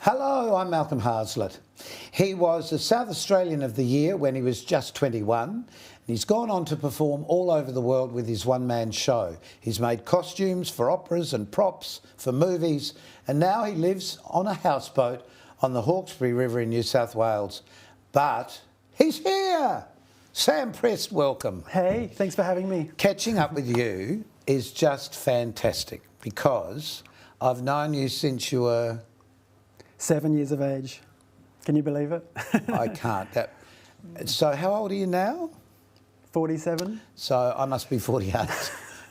Hello, I'm Malcolm Harslett. He was the South Australian of the Year when he was just 21. And he's gone on to perform all over the world with his one-man show. He's made costumes for operas and props for movies, and now he lives on a houseboat on the Hawkesbury River in New South Wales. But he's here! Sam Prest, welcome. Hey, thanks for having me. Catching up with you is just fantastic because I've known you since you were... 7 years of age. Can you believe it? I can't. So how old are you now? 47. So I must be 48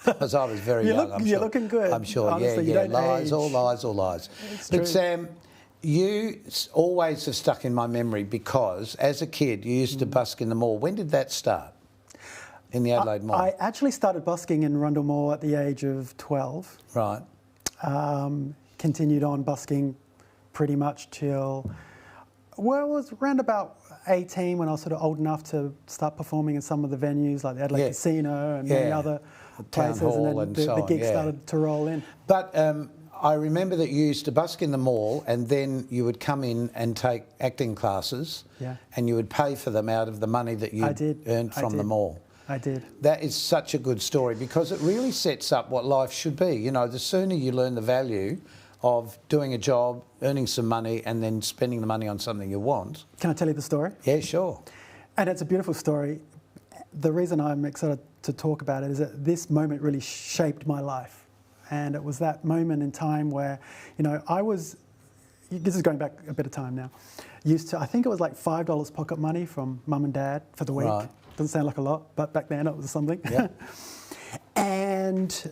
because I was very young. I'm you're sure. looking good. I'm sure. Honestly, yeah. you don't Lies, age. all lies, all lies. It's but true. Sam, you always have stuck in my memory because as a kid you used to busk in the mall. When did that start? In the Adelaide Mall? I actually started busking in Rundle Mall at the age of 12. Right. Continued on busking pretty much till, well, it was around about 18 when I was sort of old enough to start performing in some of the venues like the Adelaide Casino and many other places, Hall and then the gigs started to roll in. But I remember that you used to busk in the mall and then you would come in and take acting classes and you would pay for them out of the money that you earned from the mall. I did. That is such a good story because it really sets up what life should be. You know, the sooner you learn the value of doing a job, earning some money and then spending the money on something you want. Can I tell you the story? Yeah, sure. And it's a beautiful story. The reason I'm excited to talk about it is that this moment really shaped my life. And it was that moment in time where, you know, I was, this is going back a bit of time now, used to, I think it was like $5 pocket money from mum and dad for the week. Right. Doesn't sound like a lot, but back then it was something. Yeah. And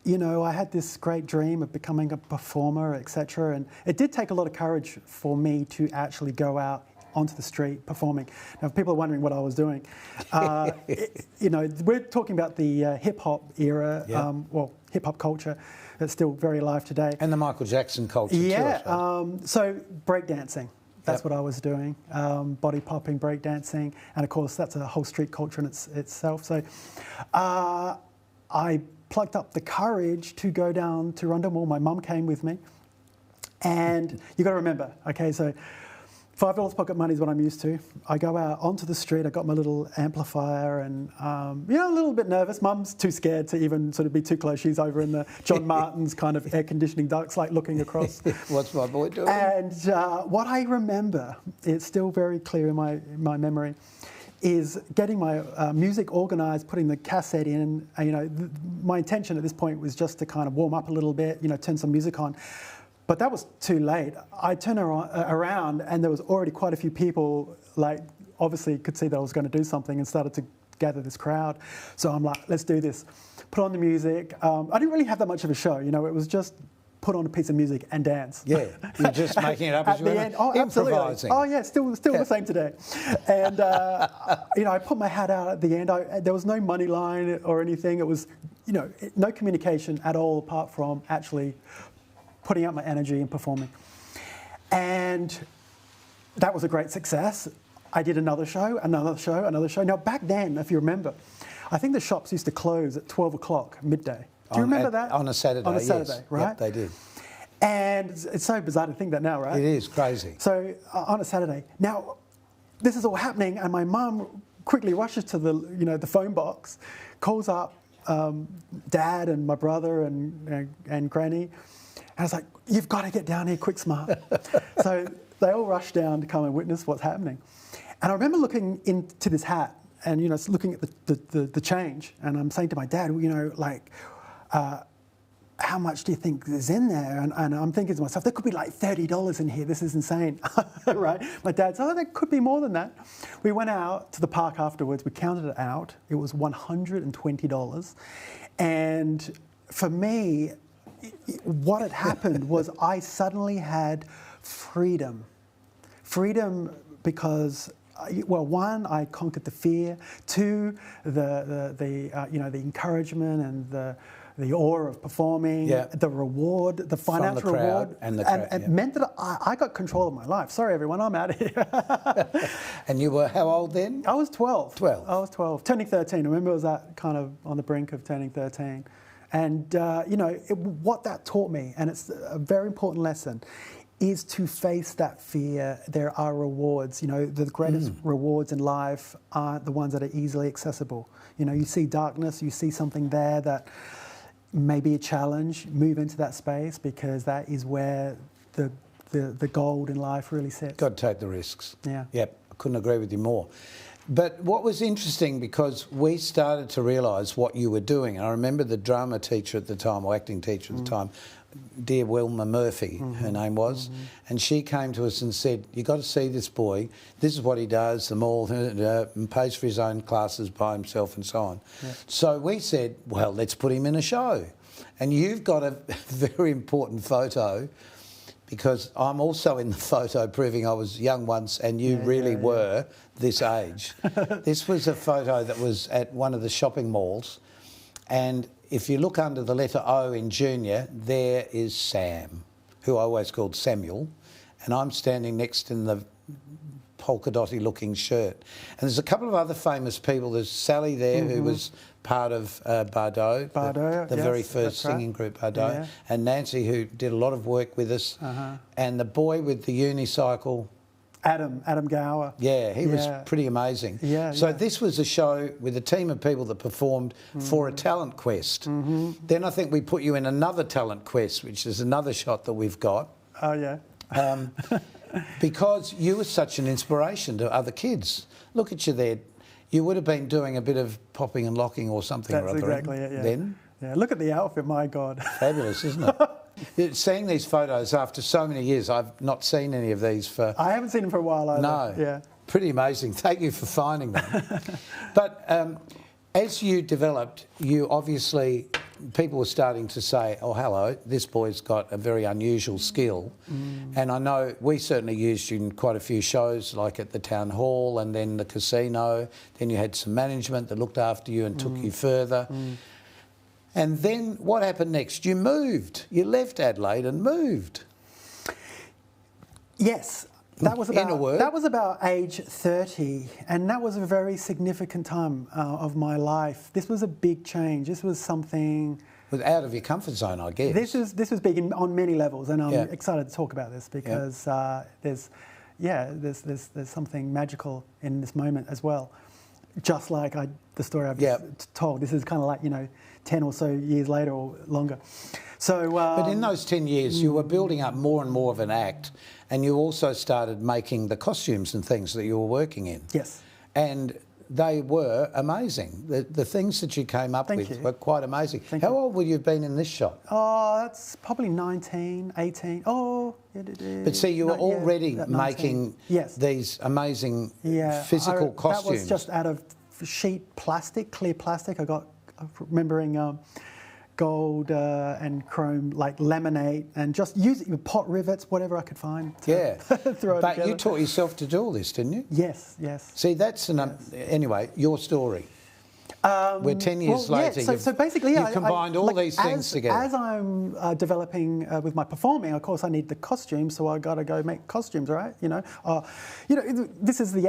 you know, I had this great dream of becoming a performer, etc. And it did take a lot of courage for me to actually go out onto the street performing. Now, if people are wondering what I was doing, you know, we're talking about the hip-hop era, well, hip-hop culture that's still very alive today. And the Michael Jackson culture too. So breakdancing. That's what I was doing, body popping, breakdancing, and of course that's a whole street culture in itself. So I plucked up the courage to go down to Rundle Mall. My mum came with me, and you got to remember, okay, so $5 pocket money is what I'm used to. I go out onto the street. I got my little amplifier, and you know, a little bit nervous. Mum's too scared to even sort of be too close. She's over in the John Martin's kind of air conditioning ducts, like looking across. What's my boy doing? And what I remember, it's still very clear in my memory, is getting my music organised, putting the cassette in. And, you know, my intention at this point was just to kind of warm up a little bit, you know, turn some music on. But that was too late. I turned around and there was already quite a few people, like, obviously could see that I was going to do something and started to gather this crowd. So I'm like, let's do this. Put on the music. I didn't really have that much of a show, you know, it was just put on a piece of music and dance. Yeah, you're just making it up as you went. Oh, absolutely. Improvising. Oh, yeah, still the same today. And, you know, I put my hat out at the end. There was no money line or anything. It was, you know, no communication at all apart from actually putting out my energy and performing. And that was a great success. I did another show, another show, another show. Now, back then, if you remember, I think the shops used to close at 12 o'clock, midday. Do you remember that? On a Saturday, On a Saturday, yes. right? Yep, they did. And it's so bizarre to think that now, right? It is crazy. So on a Saturday. Now, this is all happening, and my mum quickly rushes to the, you know, the phone box, calls up Dad and my brother and Granny, and I was like, "You've got to get down here, quick, smart." So they all rushed down to come and witness what's happening. And I remember looking into this hat and, you know, looking at the change, and I'm saying to my dad, you know, like, how much do you think is in there? And I'm thinking to myself, there could be like $30 in here. This is insane, right? My dad said, oh, there could be more than that. We went out to the park afterwards. We counted it out. It was $120. And for me, what had happened was I suddenly had freedom. Freedom because, well, one, I conquered the fear. Two, you know, the encouragement and the awe of performing, the reward, the financial reward, and it meant that I got control of my life. Sorry, everyone, I'm out of here. And you were how old then? I was 12. 12. I was 12, turning 13. I remember I was that kind of on the brink of turning 13. And, you know, what that taught me, and it's a very important lesson, is to face that fear. There are rewards. You know, the greatest rewards in life aren't the ones that are easily accessible. You know, you see darkness, you see something there that may be a challenge, move into that space, because that is where the gold in life really sits. Got to take the risks. Yeah. Yep, I couldn't agree with you more. But what was interesting, because we started to realise what you were doing, and I remember the drama teacher at the time, or acting teacher at the time, dear Wilma Murphy, her name was, and she came to us and said, "You've got to see this boy. This is what he does, the mall, and pays for his own classes by himself and so on." Yeah. So we said, well, let's put him in a show. And you've got a very important photo, because I'm also in the photo proving I was young once and you really were this age. This was a photo that was at one of the shopping malls, and if you look under the letter O in junior, there is Sam, who I always called Samuel, and I'm standing next in the polka dotty looking shirt. And there's a couple of other famous people. There's Sally there, who was part of Bardot, the very first singing group Bardot, and Nancy, who did a lot of work with us, and the boy with the unicycle, Adam Gower. Yeah, he was pretty amazing. So this was a show with a team of people that performed for a talent quest. Then I think we put you in another talent quest, which is another shot that we've got. Oh, yeah. Because you were such an inspiration to other kids. Look at you there. You would have been doing a bit of popping and locking or something or other. That's exactly it, yeah. Then. Yeah, look at the outfit, my God. Fabulous, isn't it? Seeing these photos after so many years, I've not seen any of these for... I haven't seen them for a while either. No. Yeah. Pretty amazing. Thank you for finding them. But as you developed, you obviously... People were starting to say, oh, hello, this boy's got a very unusual skill. And I know we certainly used you in quite a few shows, like at the Town Hall and then the casino. Then you had some management that looked after you and took you further. And then what happened next? You moved. You left Adelaide and moved. Yes. That was about age 30, and that was a very significant time of my life. This was a big change. This was something... It was out of your comfort zone, I guess. This was big on many levels, and I'm excited to talk about this because there's something magical in this moment as well. Just like the story I've just told. This is kind of like, 10 or so years later or longer. So, but in those 10 years, you were building up more and more of an act, and you also started making the costumes and things that you were working in. Yes. And they were amazing. The things that you came up with were quite amazing. How old would you have been in this shot? Oh, that's probably 19, 18. Oh, But see, you were already making these amazing physical costumes. That was just out of sheet plastic, clear plastic. I'm remembering gold and chrome, like laminate, and just use it, pot rivets, whatever I could find. To throw it together. You taught yourself to do all this, didn't you? Yes, yes. See, that's anyway, your story. We're 10 years later. So basically, you've combined all these things together. As I'm developing with my performing, of course, I need the costumes, so I got to go make costumes, right? This is the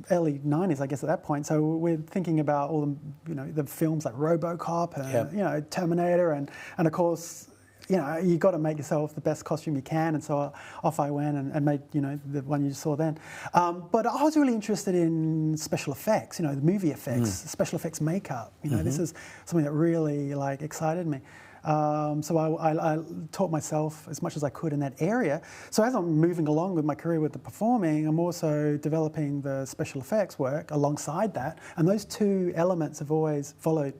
early '90s, I guess, at that point. So we're thinking about all the films like RoboCop and Terminator, and of course. You got to make yourself the best costume you can, and so off I went and made, the one you saw then. But I was really interested in special effects, the movie effects, special effects makeup. This is something that really excited me. So I taught myself as much as I could in that area. So as I'm moving along with my career with the performing, I'm also developing the special effects work alongside that, and those two elements have always followed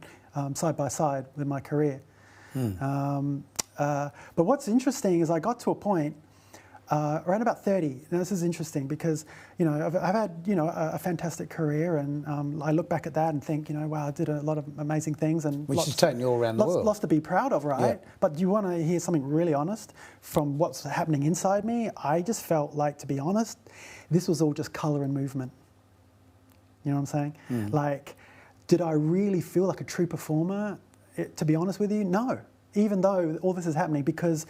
side by side with my career. But what's interesting is I got to a point around about 30. Now this is interesting because I've had a fantastic career, and I look back at that and think wow, I did a lot of amazing things, and which has taken you all around the world. Lots to be proud of, right? Yeah. But you want to hear something really honest from what's happening inside me? I just felt like, to be honest, this was all just colour and movement. You know what I'm saying? Like, did I really feel like a true performer? To be honest with you, no. Even though all this is happening, because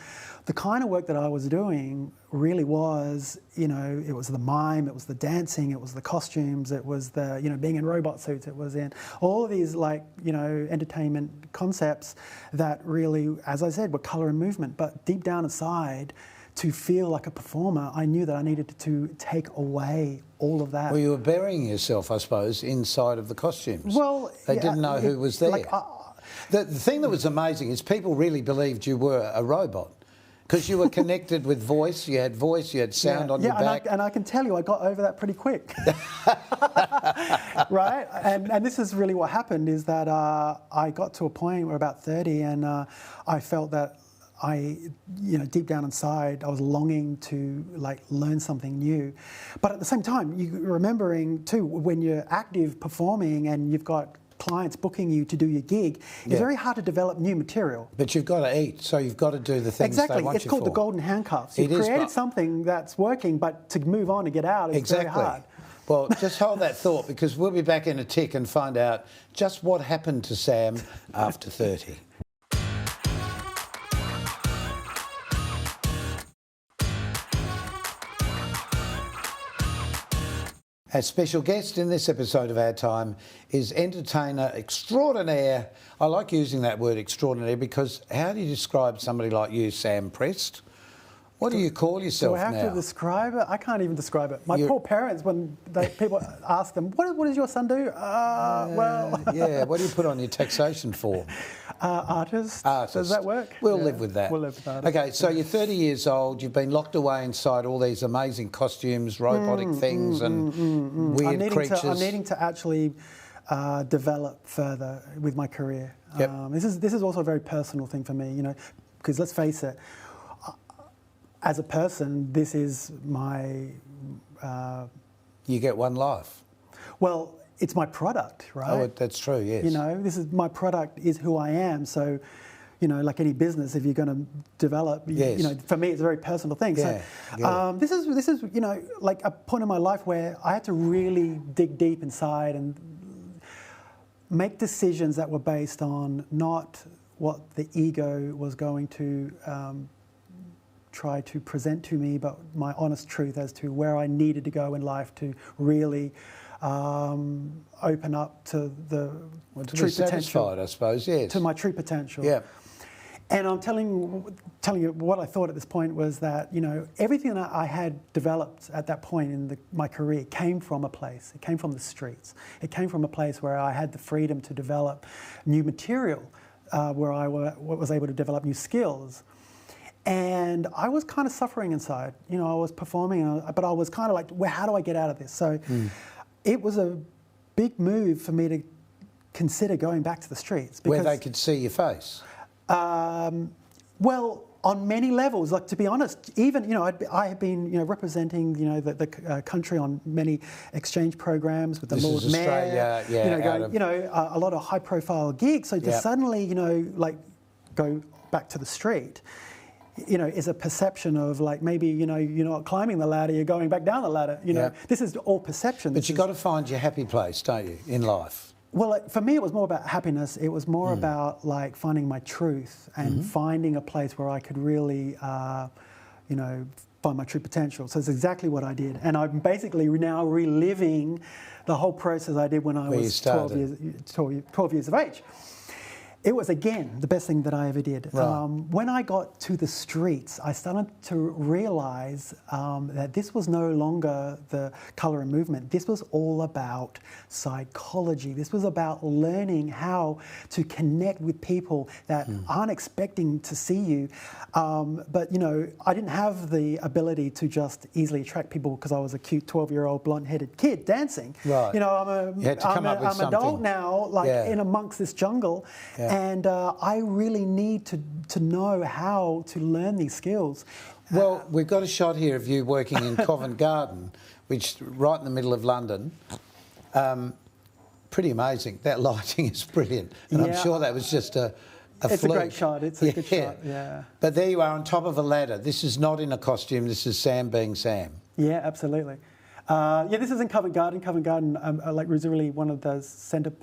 the kind of work that I was doing really was, it was the mime, it was the dancing, it was the costumes, it was the, being in robot suits, it was in all of these entertainment concepts that really, as I said, were colour and movement. But deep down inside, to feel like a performer, I knew that I needed to take away all of that. Well, you were burying yourself, I suppose, inside of the costumes. Well, they didn't know who was there. Like, the thing that was amazing is people really believed you were a robot because you were connected with voice. You had voice, you had sound on your back. And I can tell you, I got over that pretty quick. Right? And this is really what happened, is that I got to a point where about 30 and I felt that deep down inside, I was longing to like learn something new. But at the same time, you're remembering too, when you're active performing and you've got clients booking you to do your gig, it's very hard to develop new material. But you've got to eat, so you've got to do the things they want you for. It's called the golden handcuffs. You've created something that's working, but to move on and get out is very hard. Well, just hold that thought, because we'll be back in a tick and find out just what happened to Sam after 30. Our special guest in this episode of Our Time is entertainer extraordinaire. I like using that word extraordinaire because how do you describe somebody like you, Sam Prest? What do you call yourself now? Do I have to describe it? I can't even describe it. My poor parents, when people ask them, what does your son do? Yeah, what do you put on your taxation form? Artist. Does that work? We'll live with that. We'll live with artist. Okay, so you're 30 years old, you've been locked away inside all these amazing costumes, robotic things and weird creatures. I'm needing to actually develop further with my career. Yep. This is also a very personal thing for me, because let's face it, as a person, this is my... You get one life. Well, it's my product, right? Oh, that's true, yes. This is my product, is who I am. So, like any business, if you're going to develop, for me, it's a very personal thing. Yeah, so, this is like a point in my life where I had to really dig deep inside and make decisions that were based on not what the ego was going to try to present to me, but my honest truth as to where I needed to go in life to really open up to the true potential. I suppose, yes. To my true potential. Yeah. And I'm telling you what I thought at this point was that, everything that I had developed at that point in my career came from a place. It came from the streets. It came from a place where I had the freedom to develop new material, where I was able to develop new skills. And I was kind of suffering inside. I was performing, but I was kind of like, how do I get out of this? So it was a big move for me to consider going back to the streets. Where they could see your face? Well, on many levels. Like, to be honest, even, I had been, representing, the country on many exchange programs with the Lord Mayor. A lot of high-profile gigs. So to suddenly, go back to the street, is a perception of like maybe, you're not climbing the ladder, you're going back down the ladder. This is all perception. But you've got to find your happy place, don't you, in life? Well, for me, it was more about happiness. It was more about like finding my truth and finding a place where I could really, find my true potential. So it's exactly what I did. And I'm basically now reliving the whole process I did when I was 12 years of age. It was, again, the best thing that I ever did. Right. When I got to the streets, I started to realise that this was no longer the colour and movement. This was all about psychology. This was about learning how to connect with people that aren't expecting to see you. But, I didn't have the ability to just easily attract people because I was a cute 12-year-old blonde-headed kid dancing. Right. I'm an adult now, in amongst this jungle. Yeah. And I really need to know how to learn these skills. Well, we've got a shot here of you working in Covent Garden, which is right in the middle of London. Pretty amazing. That lighting is brilliant. And I'm sure that was just a It's fluke. a great shot. It's a good shot, yeah. But there you are on top of a ladder. This is not in a costume. This is Sam being Sam. Yeah, absolutely. This is in Covent Garden. Covent Garden was really one of the centre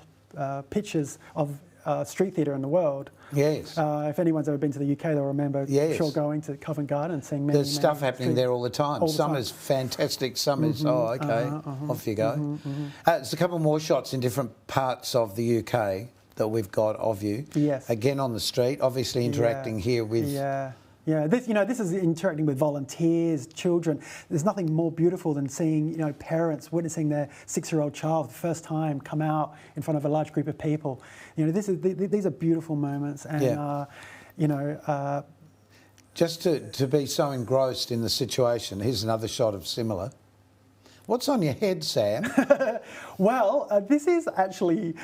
pictures of street theatre in the world. Yes. If anyone's ever been to the UK, they'll remember sure going to Covent Garden and seeing many. There's stuff happening there all the time. Some is fantastic, some is, off you go. There's a couple more shots in different parts of the UK that we've got of you. Yes. Again on the street, obviously interacting here with Yeah, this is interacting with volunteers, children. There's nothing more beautiful than seeing, parents witnessing their 6-year-old child for the first time come out in front of a large group of people. These are beautiful moments, and just to be so engrossed in the situation. Here's another shot of similar. What's on your head, Sam? Well, this is actually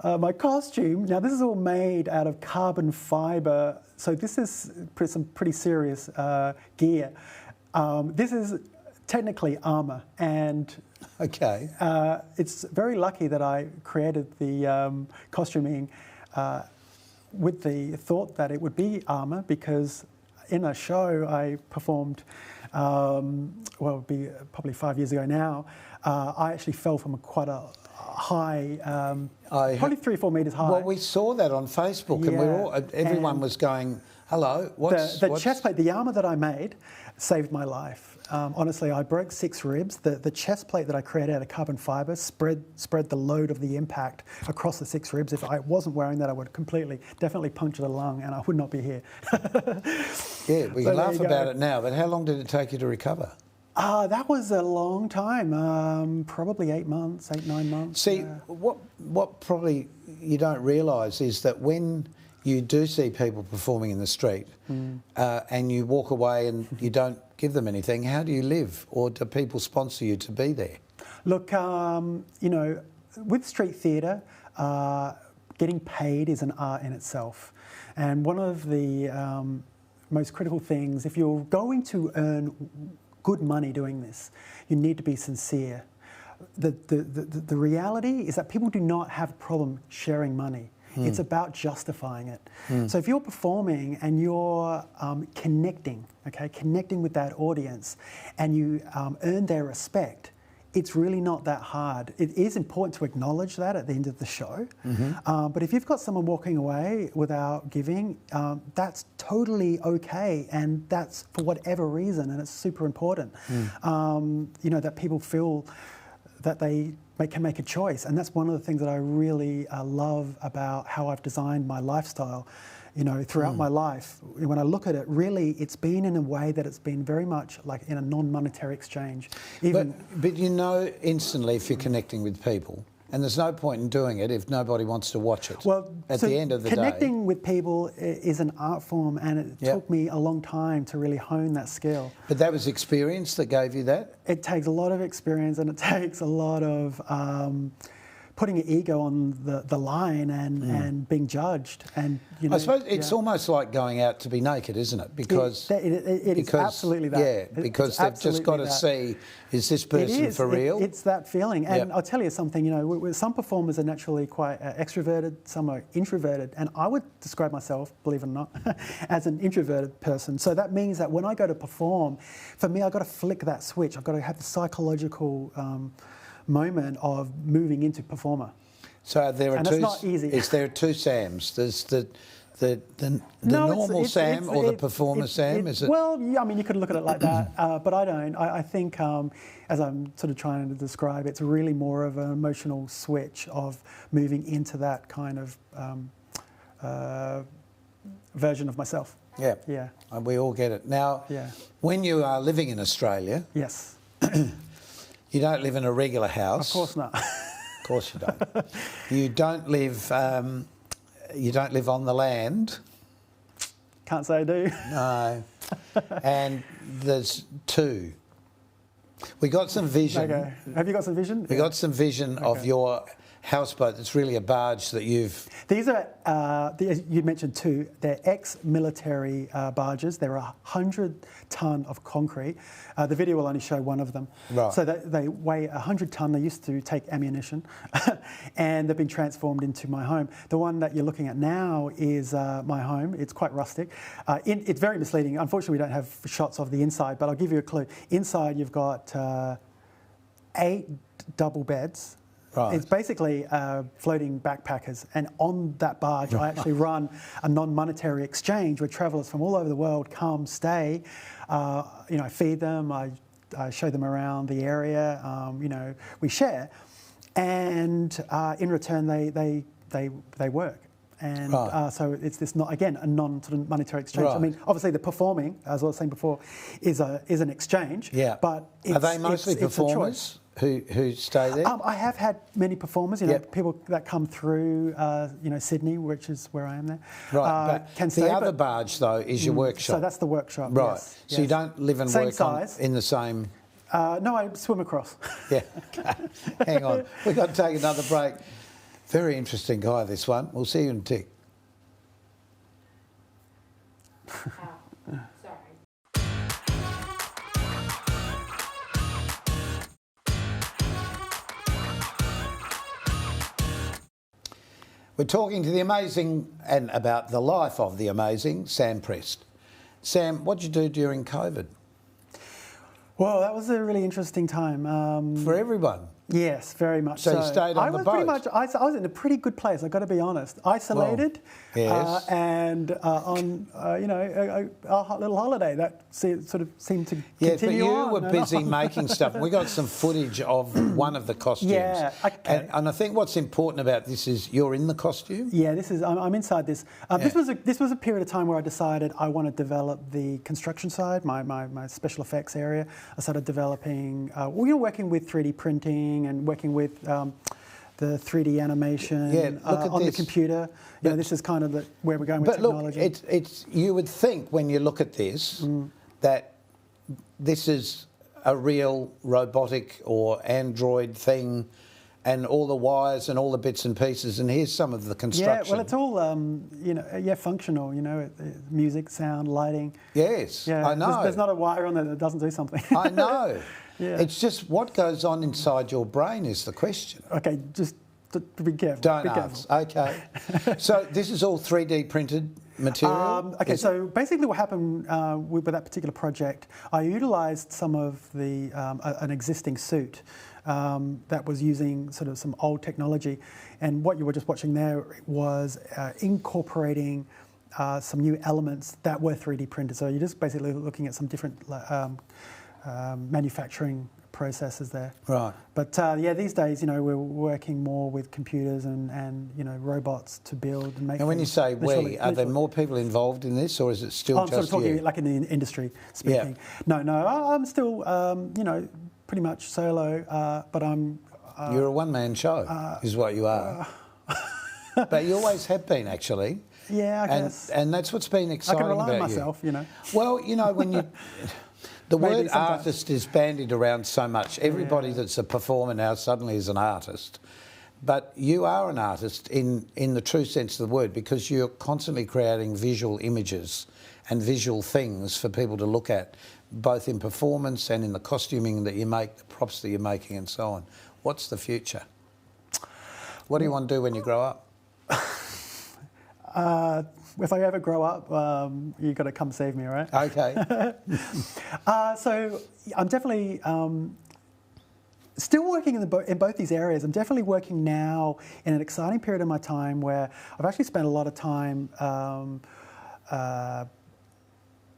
my costume. Now, this is all made out of carbon fibre, so this is some pretty serious gear. This is technically armour, and okay, it's very lucky that I created the costuming with the thought that it would be armour, because in a show I performed, it would be probably 5 years ago now, I actually fell from quite a high, probably 3 or 4 metres high. Well, we saw that on Facebook, and everyone was going, hello, what's... The chest plate, the armour that I made saved my life. Honestly, I broke 6 ribs. The chest plate that I created out of carbon fibre spread the load of the impact across the 6 ribs. If I wasn't wearing that, I would definitely puncture a lung, and I would not be here. Yeah, we can laugh about it now, but how long did it take you to recover? That was a long time, probably 8 months, 8-9 months. See, what probably you don't realise is that when you do see people performing in the street and you walk away and you don't give them anything, how do you live? Or do people sponsor you to be there? Look, with street theatre, getting paid is an art in itself. And one of the most critical things, if you're going to earn good money doing this, you need to be sincere. The reality is that people do not have a problem sharing money. It's about justifying it. So if you're performing and you're connecting with that audience, and you earn their respect, it's really not that hard. It is important to acknowledge that at the end of the show. But if you've got someone walking away without giving, that's totally okay, and that's for whatever reason, and it's super important. That people feel that they can make a choice, and that's one of the things that I really love about how I've designed my lifestyle. Throughout my life, when I look at it, really, it's been in a way that it's been very much like in a non-monetary exchange. But you know instantly if you're connecting with people, and there's no point in doing it if nobody wants to watch it. Well, at the end of the day, connecting with people is an art form, and it took me a long time to really hone that skill. But that was experience that gave you that? It takes a lot of experience, and it takes a lot of putting your ego on the line and being judged. And I suppose it's almost like going out to be naked, isn't it? Because it is absolutely that. Yeah, because they've just got to see, is this person for real? It's that feeling. And I'll tell you something, some performers are naturally quite extroverted, some are introverted, and I would describe myself, believe it or not, as an introverted person. So that means that when I go to perform, for me, I've got to flick that switch. I've got to have the psychological moment of moving into performer. So there are that's not easy. Is there 2 Sams? There's the normal Sam or the performer Sam? Is it? Well, yeah, I mean, you could look at it like that, but I don't. I think, as I'm sort of trying to describe, it's really more of an emotional switch of moving into that kind of version of myself. Yeah. Yeah. We all get it. Now, when you are living in Australia... Yes. You don't live in a regular house. Of course not. Of course you don't. You don't live on the land. Can't say I do. No. And there's 2. We got some vision. Okay. Have you got some vision? We got some vision of your houseboat. It's really a barge that you've... These are, you mentioned 2, they're ex-military barges. They're 100-tonne of concrete. The video will only show one of them. Right. So they weigh 100 tonne. They used to take ammunition, and they've been transformed into my home. The one that you're looking at now is my home. It's quite rustic. It's very misleading. Unfortunately, we don't have shots of the inside, but I'll give you a clue. Inside, you've got 8 double beds. Right. It's basically floating backpackers, and on that barge I actually run a non-monetary exchange where travellers from all over the world come, stay, I feed them, I show them around the area, we share, and in return they work. And Right. so it's this not again a non sort of monetary exchange. I Right. mean, obviously the performing, as I was saying before, is an exchange. Yeah. But Are they mostly it's a choice. performers who stay there? I have had many performers, you know, Yep. people that come through, Sydney, which is where I am there. Right. But can the stay, other but- barge, though, is your workshop. So that's the workshop. Right. Yes, So you yes. don't live and Same work size. in the same... No, I swim across. Yeah. Hang on. We've got to take another break. Very interesting guy, this one. We'll see you in a tick. Sorry. We're talking to the amazing and about the life of the amazing Sam Prest. Sam, what did you do during COVID? Well, that was a really interesting time. For everyone. Yes, very much So so. you stayed on I the was pretty boat? much. I was in a pretty good place. I've got to be honest. Isolated, yes. and on a little holiday that sort of seemed to Yes, but continue you on were and busy on. making stuff. We got some footage of one of the costumes. Yeah, okay. And I think what's important about this is you're in the costume. Yeah, I'm inside this. This was a period of time where I decided I want to develop the construction side, my special effects area. I started developing, working with 3D printing and working with the 3D animation on the computer. This is kind of where we're going with technology. But look, it's you would think when you look at this that this is a real robotic or android thing, and all the wires and all the bits and pieces, and here's some of the construction. Yeah, well, it's all functional. Music, sound, lighting. Yes, Yeah, I know. There's not a wire on there that doesn't do something. I know. Yeah. It's just what goes on inside your brain is the question. Okay, just be careful. Don't be ask. careful. Okay. So this is all 3D printed material? Okay, so basically what happened with that particular project, I utilised some of the an existing suit that was using sort of some old technology, and what you were just watching there was incorporating some new elements that were 3D printed. So you're just basically looking at some different manufacturing processes there. Right. But these days, we're working more with computers and robots to build and make. And when you things. say Literally- are there more people involved in this, or is it still I'm sort just of talking you? like in the industry speaking. No, I'm still, pretty much solo, but I'm. You're a one-man show, is what you are. But you always have been, actually. Yeah, I guess. And that's what's been I exciting can rely on about myself, you. Well, when you... The Maybe word sometimes. artist is bandied around so much. Everybody that's a performer now suddenly is an artist. But you are an artist in the true sense of the word, because you're constantly creating visual images and visual things for people to look at, both in performance and in the costuming that you make, the props that you're making and so on. What's the future? What do you want to do when you grow up? If I ever grow up, you've got to come save me, all right? Okay. So I'm definitely still working in both these areas. I'm definitely working now in an exciting period of my time where I've actually spent a lot of time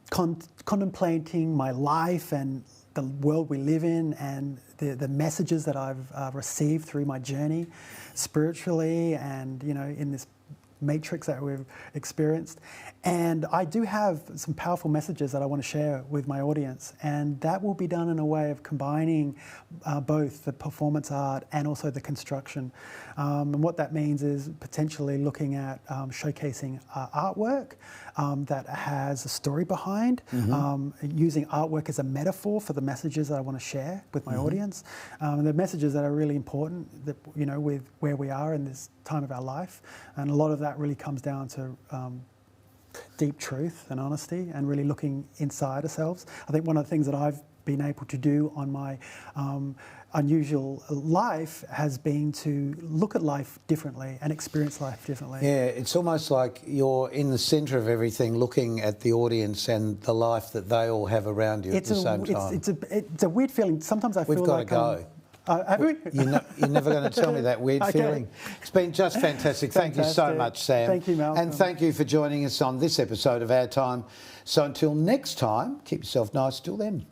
contemplating my life and the world we live in, and the messages that I've received through my journey spiritually and in this matrix that we've experienced. And I do have some powerful messages that I want to share with my audience, and that will be done in a way of combining both the performance art and also the construction. And what that means is potentially looking at showcasing artwork that has a story behind, using artwork as a metaphor for the messages that I want to share with my audience. The messages that are really important, that with where we are in this time of our life, and a lot of that really comes down to deep truth and honesty, and really looking inside ourselves. I think one of the things that I've been able to do on my unusual life has been to look at life differently and experience life differently. Yeah, it's almost like you're in the centre of everything, looking at the audience and the life that they all have around you at the same time. It's a weird feeling. Sometimes I feel We've got like to go. have we? You're never going to tell me that weird Okay. feeling. It's been just fantastic. Thank you so Fantastic. much, Sam. Thank you, Malcolm. And thank you for joining us on this episode of OurTime. So until next time, keep yourself nice till then.